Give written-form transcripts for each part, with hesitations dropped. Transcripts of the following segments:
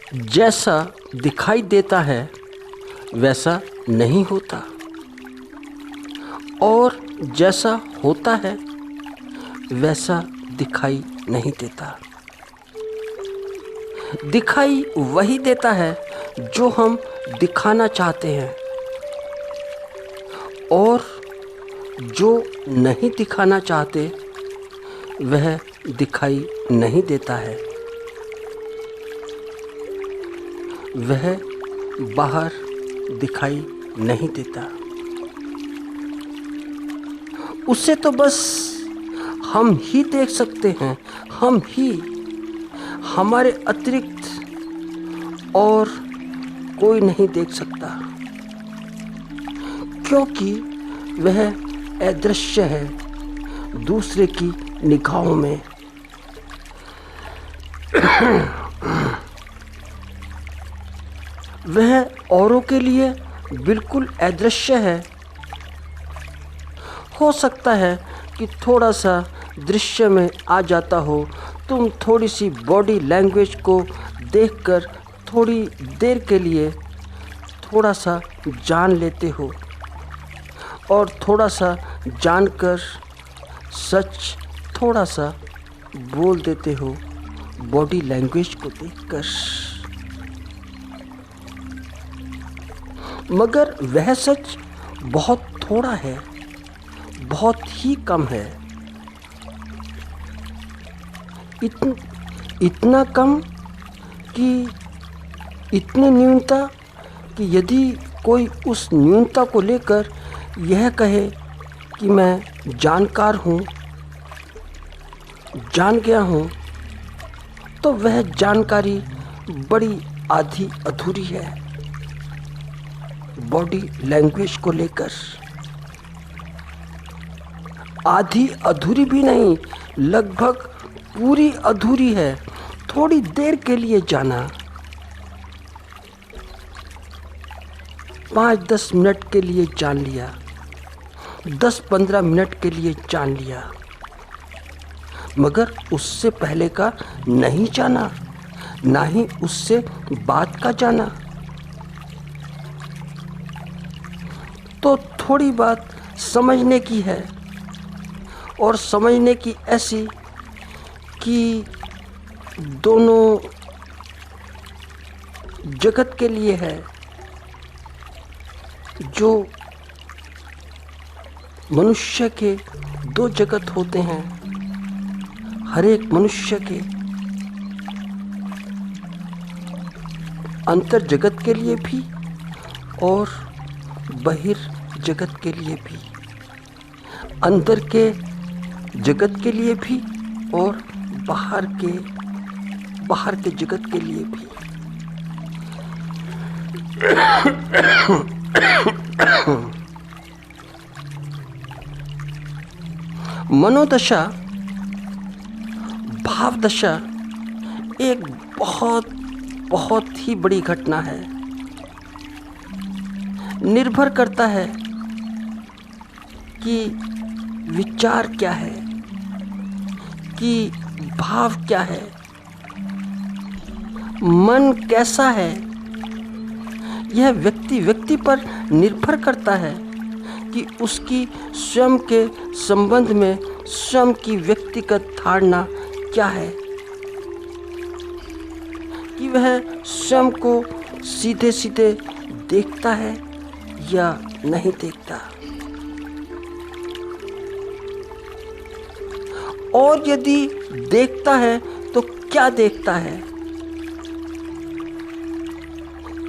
जैसा दिखाई देता है वैसा नहीं होता, और जैसा होता है वैसा दिखाई नहीं देता। दिखाई वही देता है जो हम दिखाना चाहते हैं, और जो नहीं दिखाना चाहते वह दिखाई नहीं देता है। वह बाहर दिखाई नहीं देता। उसे तो बस हम ही देख सकते हैं, हम ही, हमारे अतिरिक्त और कोई नहीं देख सकता, क्योंकि वह अदृश्य है दूसरे की निगाहों में। वह औरों के लिए बिल्कुल अदृश्य है। हो सकता है कि थोड़ा सा दृश्य में आ जाता हो, तुम थोड़ी सी बॉडी लैंग्वेज को देखकर थोड़ी देर के लिए थोड़ा सा जान लेते हो, और थोड़ा सा जानकर सच थोड़ा सा बोल देते हो बॉडी लैंग्वेज को देखकर। मगर वह सच बहुत थोड़ा है, बहुत ही कम है। इतना कम कि इतनी न्यूनता कि यदि कोई उस न्यूनता को लेकर यह कहे कि मैं जानकार हूँ, जान गया हूँ, तो वह जानकारी बड़ी आधी अधूरी है बॉडी लैंग्वेज को लेकर। आधी अधूरी भी नहीं, लगभग पूरी अधूरी है। थोड़ी देर के लिए जाना, 5-10 मिनट के लिए जान लिया, 10-15 मिनट के लिए जान लिया, मगर उससे पहले का नहीं जाना, ना ही उससे बाद का जाना। तो थोड़ी बात समझने की है, और समझने की ऐसी कि दोनों जगत के लिए है। जो मनुष्य के 2 जगत होते हैं, हर एक मनुष्य के अंतर जगत के लिए भी और बहिर जगत के लिए भी, अंदर के जगत के लिए भी और बाहर के जगत के लिए भी। मनोदशा, भाव दशा एक बहुत बहुत ही बड़ी घटना है। निर्भर करता है कि विचार क्या है, कि भाव क्या है, मन कैसा है। यह व्यक्ति पर निर्भर करता है कि उसकी स्वयं के संबंध में स्वयं की व्यक्तिगत धारणा क्या है, कि वह स्वयं को सीधे सीधे देखता है या नहीं देखता। और यदि देखता है तो क्या देखता है?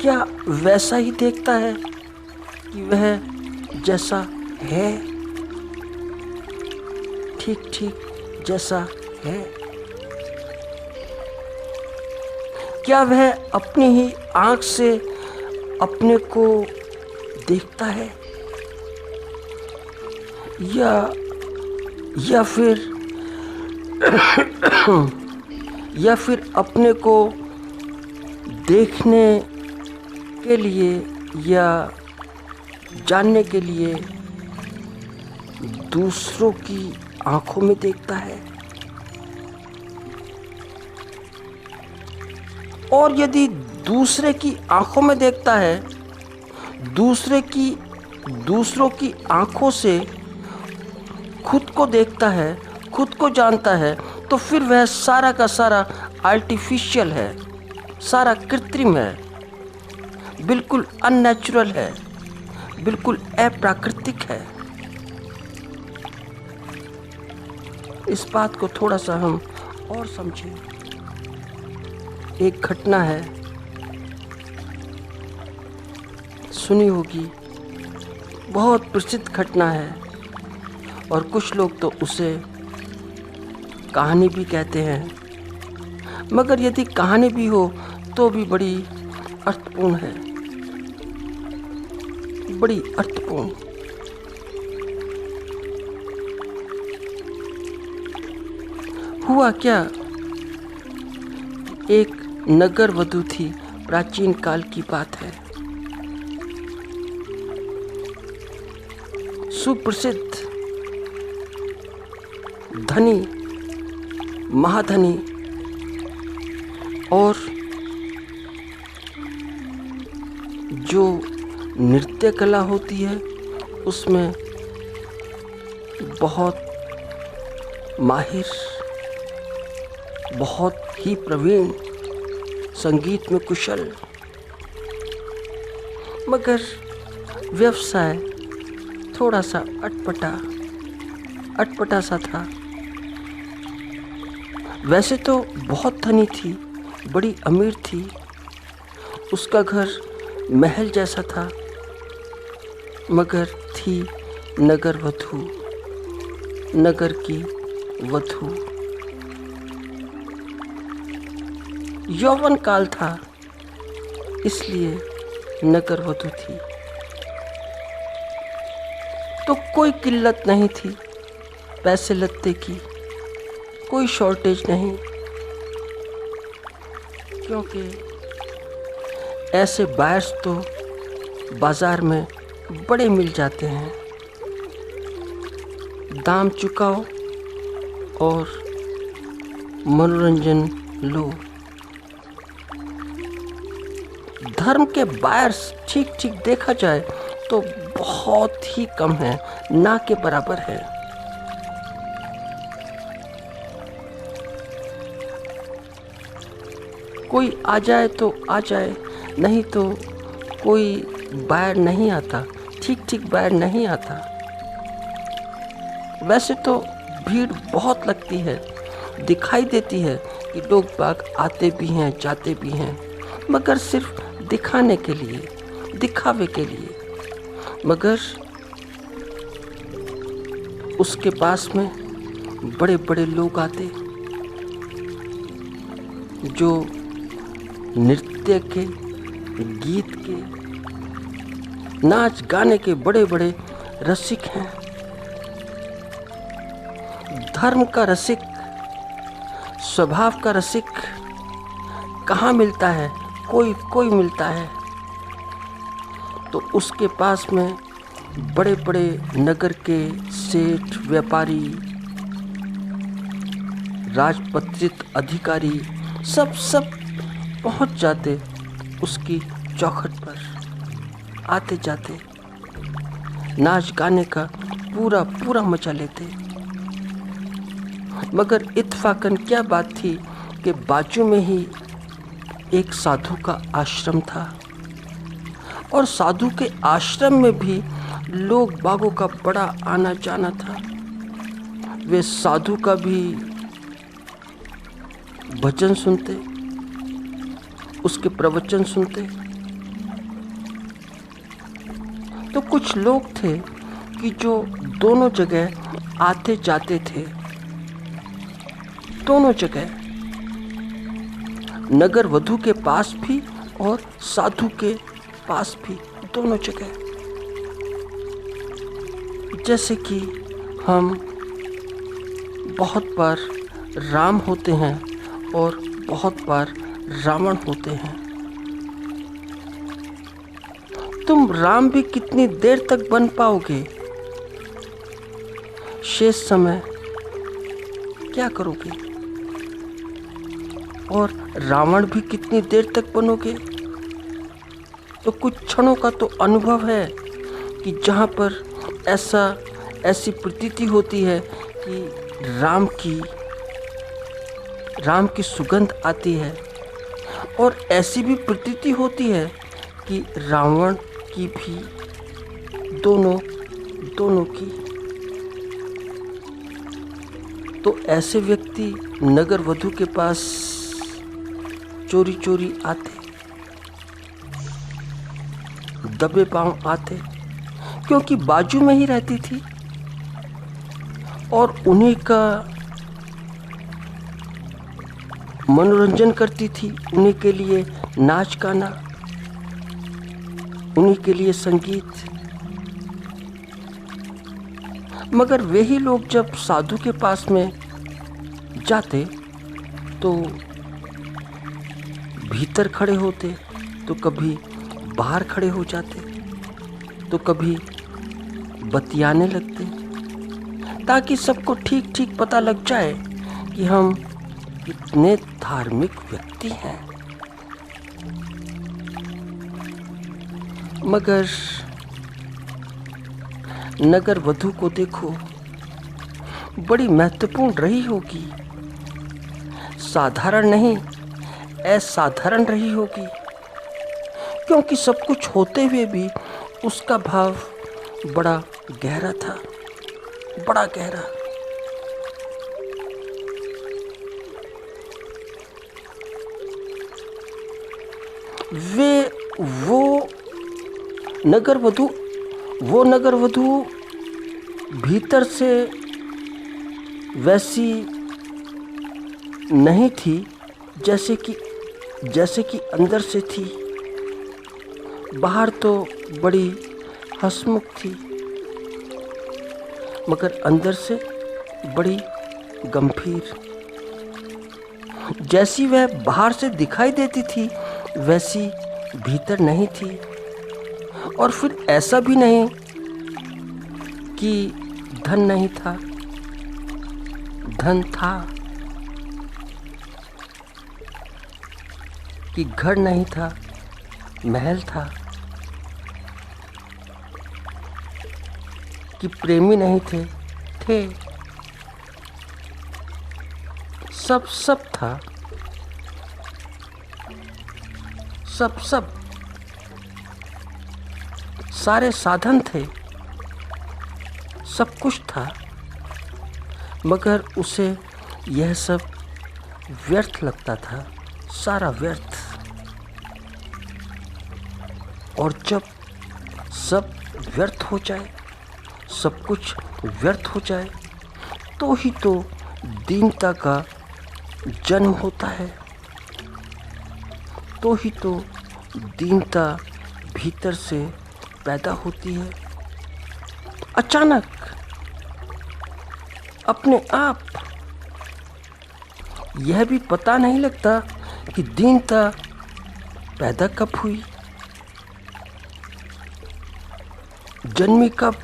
क्या वैसा ही देखता है कि वह जैसा है, ठीक ठीक जैसा है? क्या वह अपनी ही आँख से अपने को देखता है, या फिर अपने को देखने के लिए या जानने के लिए दूसरों की आंखों में देखता है? और यदि दूसरे की आंखों में देखता है, दूसरों की आंखों से खुद को देखता है, खुद को जानता है, तो फिर वह सारा का सारा आर्टिफिशियल है, सारा कृत्रिम है, बिल्कुल अननेचुरल है, बिल्कुल अप्राकृतिक है। इस बात को थोड़ा सा हम और समझें। एक घटना है, सुनी होगी, बहुत प्रसिद्ध घटना है, और कुछ लोग तो उसे कहानी भी कहते हैं। मगर यदि कहानी भी हो तो भी बड़ी अर्थपूर्ण है, बड़ी अर्थपूर्ण। हुआ क्या, एक नगर वधू थी, प्राचीन काल की बात है। सुप्रसिद्ध, धनी, महाधनी और जो नृत्य कला होती है उसमें बहुत माहिर, बहुत ही प्रवीण, संगीत में कुशल, मगर व्यवसाय थोड़ा सा अटपटा सा था। वैसे तो बहुत धनी थी, बड़ी अमीर थी, उसका घर महल जैसा था, मगर थी नगर वधू, नगर की वधू। यौवन काल था, इसलिए नगर वधू थी। तो कोई किल्लत नहीं थी पैसे लत्ते की, कोई शॉर्टेज नहीं, क्योंकि ऐसे बायर्स तो बाजार में बड़े मिल जाते हैं। दाम चुकाओ और मनोरंजन लो। धर्म के बायर्स ठीक देखा जाए तो बहुत ही कम है, ना के बराबर है। कोई आ जाए तो आ जाए, नहीं तो कोई बायर नहीं आता, ठीक बायर नहीं आता। वैसे तो भीड़ बहुत लगती है, दिखाई देती है कि लोग बाग आते भी हैं, जाते भी हैं, मगर सिर्फ दिखाने के लिए, दिखावे के लिए। मगर उसके पास में बड़े बड़े लोग आते, जो नृत्य के, गीत के, नाच गाने के बड़े बड़े रसिक हैं। धर्म का रसिक, स्वभाव का रसिक कहाँ मिलता है? कोई मिलता है तो उसके पास में बड़े बड़े नगर के सेठ, व्यापारी, राजपत्रित अधिकारी सब पहुंच जाते उसकी चौखट पर, आते जाते नाच गाने का पूरा मजा लेते। मगर इत्फाकन क्या बात थी कि बाजू में ही एक साधु का आश्रम था, और साधु के आश्रम में भी लोग बागों का बड़ा आना जाना था। वे साधु का भी भजन सुनते, उसके प्रवचन सुनते। तो कुछ लोग थे कि जो दोनों जगह आते जाते थे, दोनों जगह, नगर वधू के पास भी और साधु के पास भी, दोनों जगह। जैसे कि हम बहुत बार राम होते हैं और बहुत बार रावण होते हैं। तुम राम भी कितनी देर तक बन पाओगे? शेष समय क्या करोगे? और रावण भी कितनी देर तक बनोगे? तो कुछ क्षणों का तो अनुभव है कि जहाँ पर ऐसी प्रतीति होती है कि राम की सुगंध आती है, और ऐसी भी प्रतीति होती है कि रावण की भी, दोनों की। तो ऐसे व्यक्ति नगर वधू के पास चोरी चोरी आते, दबे पांव आते, क्योंकि बाजू में ही रहती थी और उन्हीं का मनोरंजन करती थी, उन्हीं के लिए नाच गाना, उन्हीं के लिए संगीत। मगर वही लोग जब साधु के पास में जाते तो भीतर खड़े होते, तो कभी बाहर खड़े हो जाते, तो कभी बतियाने लगते, ताकि सबको ठीक ठीक पता लग जाए कि हम कितने धार्मिक व्यक्ति हैं। मगर नगर वधू को देखो, बड़ी महत्वपूर्ण रही होगी, साधारण नहीं असाधारण रही होगी, क्योंकि सब कुछ होते हुए भी उसका भाव बड़ा गहरा था, बड़ा गहरा। वो नगर वधू भीतर से वैसी नहीं थी जैसे कि अंदर से थी। बाहर तो बड़ी हंसमुख थी, मगर अंदर से बड़ी गंभीर। जैसी वह बाहर से दिखाई देती थी वैसी भीतर नहीं थी। और फिर ऐसा भी नहीं कि धन नहीं था, धन था, कि घर नहीं था, महल था, कि प्रेमी नहीं थे, सब था, सब सारे साधन थे, सब कुछ था, मगर उसे यह सब व्यर्थ लगता था, सारा व्यर्थ। और जब सब व्यर्थ हो जाए, सब कुछ व्यर्थ हो जाए, तो ही तो दीनता का जन्म होता है, तो ही तो दीनता भीतर से पैदा होती है। अचानक अपने आप यह भी पता नहीं लगता कि दीनता पैदा कब हुई, जन्मी कब।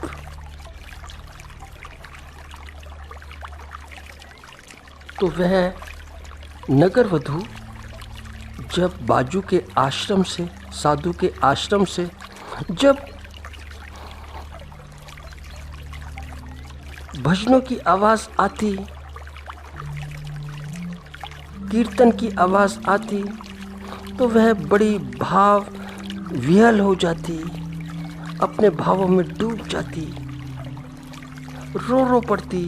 तो वह नगर वधू जब बाजू के आश्रम से, साधु के आश्रम से जब भजनों की आवाज़ आती, कीर्तन की आवाज़ आती, तो वह बड़ी भाव विह्वल हो जाती, अपने भावों में डूब जाती, रो पड़ती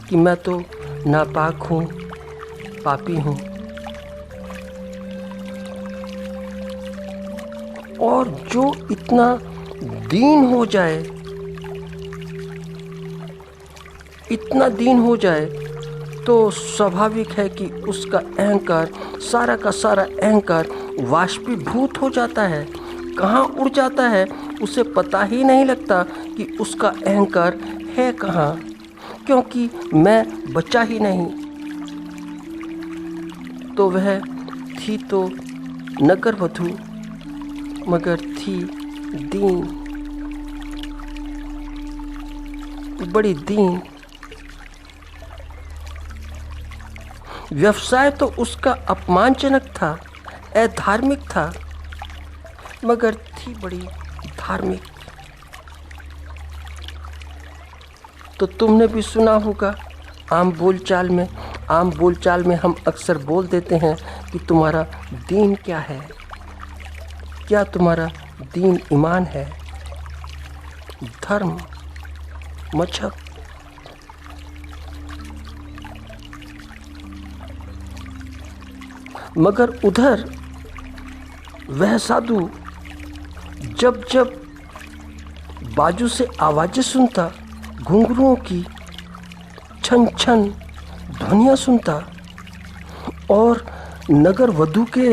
कि मैं तो नापाक हूँ, पापी हूँ। और जो इतना दीन हो जाए, इतना दीन हो जाए, तो स्वाभाविक है कि उसका अहंकार, सारा का सारा अहंकार वाष्पीभूत हो जाता है, कहाँ उड़ जाता है उसे पता ही नहीं लगता कि उसका अहंकार है कहाँ, क्योंकि मैं बचा ही नहीं। तो वह थी तो नगर वधू, मगर थी दीन, बड़ी दीन। व्यवसाय तो उसका अपमानजनक था, अधार्मिक था, मगर थी बड़ी धार्मिक। तो तुमने भी सुना होगा, आम बोलचाल में हम अक्सर बोल देते हैं कि तुम्हारा दीन क्या है। क्या तुम्हारा दीन ईमान है, धर्म, मजहब? मगर उधर वह साधु जब जब बाजू से आवाजें सुनता, घुंघरुओं की छन छन ध्वनियाँ सुनता, और नगर वधू के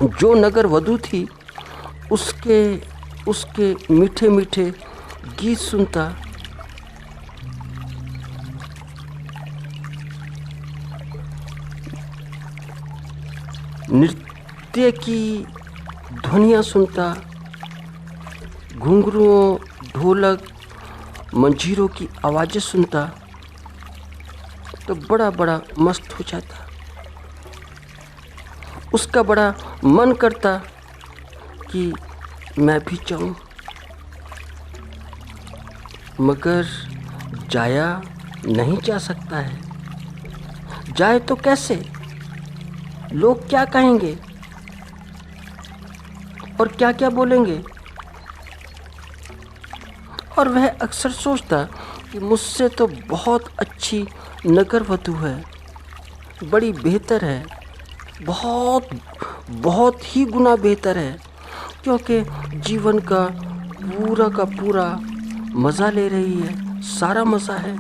जो नगर वधू थी उसके मीठे मीठे गीत सुनता, नृत्य की ध्वनियाँ सुनता, घुंघरुओं, ढोलक, मंजीरों की आवाज़ें सुनता, तो बड़ा बड़ा मस्त हो जाता। उसका बड़ा मन करता कि मैं भी जाऊं, मगर जाया नहीं जा सकता है। जाए तो कैसे? लोग क्या कहेंगे और क्या क्या बोलेंगे? और वह अक्सर सोचता कि मुझसे तो बहुत अच्छी नगर वधू है, बड़ी बेहतर है, बहुत बहुत ही गुना बेहतर है, क्योंकि जीवन का पूरा मज़ा ले रही है, सारा मज़ा है।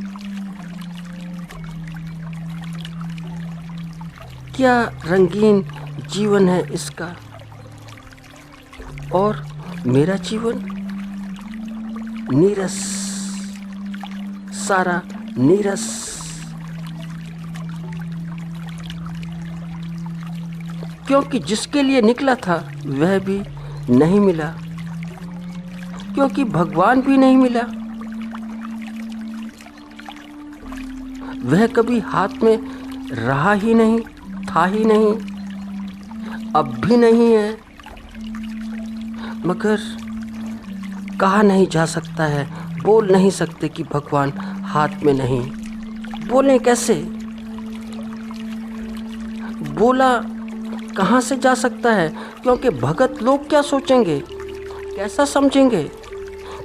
क्या रंगीन जीवन है इसका, और मेरा जीवन नीरस, सारा नीरस। क्योंकि जिसके लिए निकला था वह भी नहीं मिला, क्योंकि भगवान भी नहीं मिला। वह कभी हाथ में रहा ही नहीं, था ही नहीं, अब भी नहीं है। मगर कहा नहीं जा सकता है, बोल नहीं सकते कि भगवान हाथ में नहीं। बोलें कैसे? बोला कहाँ से जा सकता है? क्योंकि भगत लोग क्या सोचेंगे, कैसा समझेंगे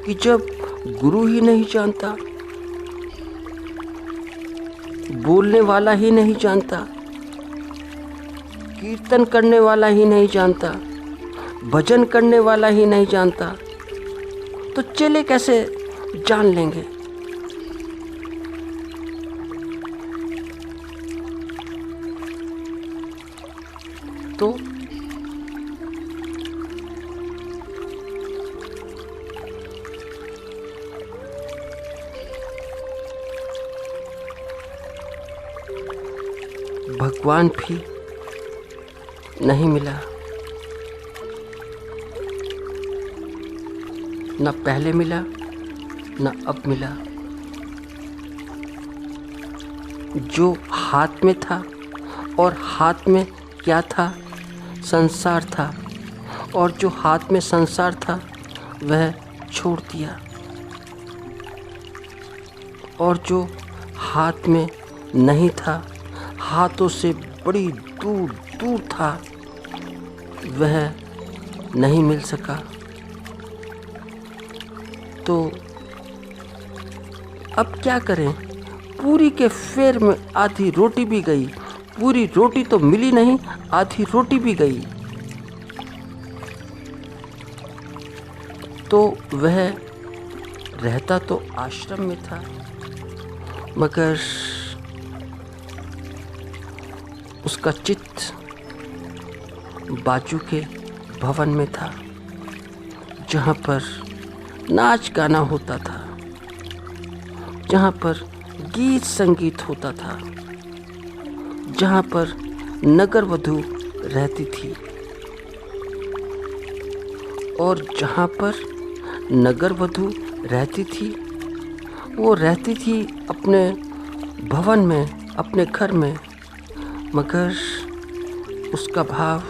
कि जब गुरु ही नहीं जानता, बोलने वाला ही नहीं जानता, कीर्तन करने वाला ही नहीं जानता, भजन करने वाला ही नहीं जानता, तो चेले कैसे जान लेंगे? तो भगवान भी नहीं मिला, न पहले मिला न अब मिला। जो हाथ में था, और हाथ में क्या था? संसार था, और जो हाथ में संसार था वह छोड़ दिया, और जो हाथ में नहीं था, हाथों से बड़ी दूर दूर था, वह नहीं मिल सका। तो अब क्या करें? पूरी के फेर में आधी रोटी भी गई, पूरी रोटी तो मिली नहीं, आधी रोटी भी गई। तो वह रहता तो आश्रम में था, मगर उसका चित्त बाजू के भवन में था, जहाँ पर नाच गाना होता था, जहाँ पर गीत संगीत होता था, जहाँ पर नगर वधू रहती थी। और जहाँ पर नगर वधू रहती थी, वो रहती थी अपने भवन में, अपने घर में, मगर उसका भाव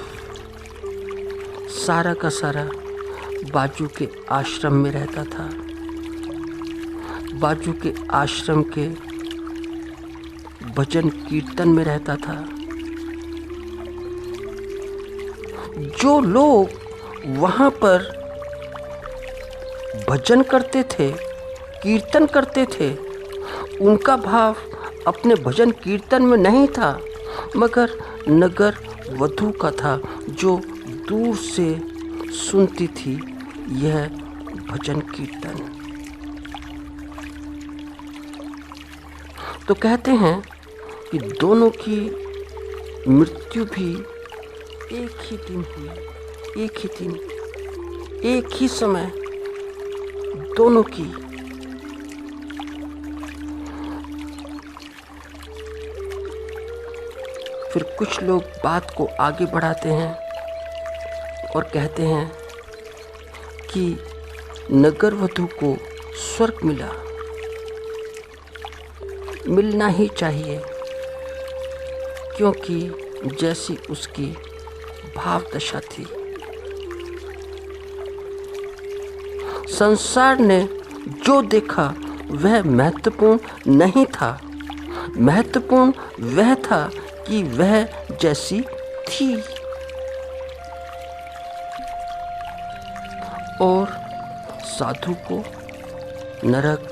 सारा का सारा बाजू के आश्रम में रहता था। बाजू के आश्रम के भजन कीर्तन में रहता था। जो लोग वहाँ पर भजन करते थे, कीर्तन करते थे, उनका भाव अपने भजन कीर्तन में नहीं था, मगर नगर वधू का था, जो दूर से सुनती थी यह भजन कीर्तन। तो कहते हैं कि दोनों की मृत्यु भी एक ही दिन हुई, एक ही दिन, एक ही समय दोनों की। फिर कुछ लोग बात को आगे बढ़ाते हैं और कहते हैं कि नगर वधू को स्वर्ग मिला, मिलना ही चाहिए, क्योंकि जैसी उसकी भाव दशा थी। संसार ने जो देखा वह महत्वपूर्ण नहीं था, महत्वपूर्ण वह था कि वह जैसी थी। और साधु को नरक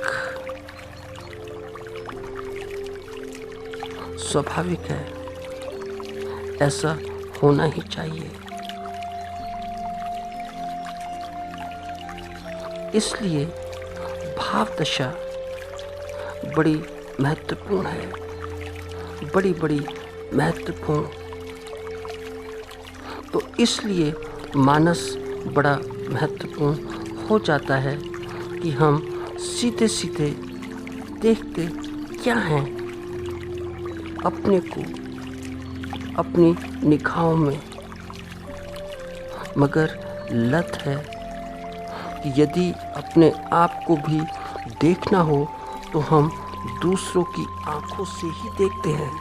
स्वाभाविक है, ऐसा होना ही चाहिए। इसलिए भाव दशा बड़ी महत्वपूर्ण है, बड़ी बड़ी महत्वपूर्ण। तो इसलिए मानस बड़ा महत्वपूर्ण हो जाता है कि हम सीधे सीधे देखते क्या हैं अपने को, अपनी निगाहों में। मगर लत है कि यदि अपने आप को भी देखना हो तो हम दूसरों की आंखों से ही देखते हैं।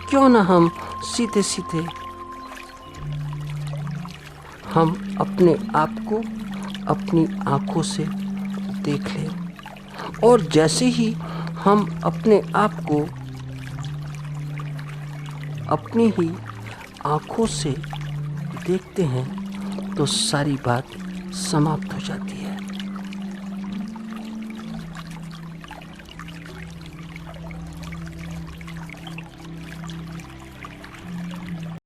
क्यों ना हम सीधे सीधे हम अपने आप को अपनी आंखों से देख लें। और जैसे ही हम अपने आप को अपनी ही आंखों से देखते हैं तो सारी बात समाप्त हो जाती है।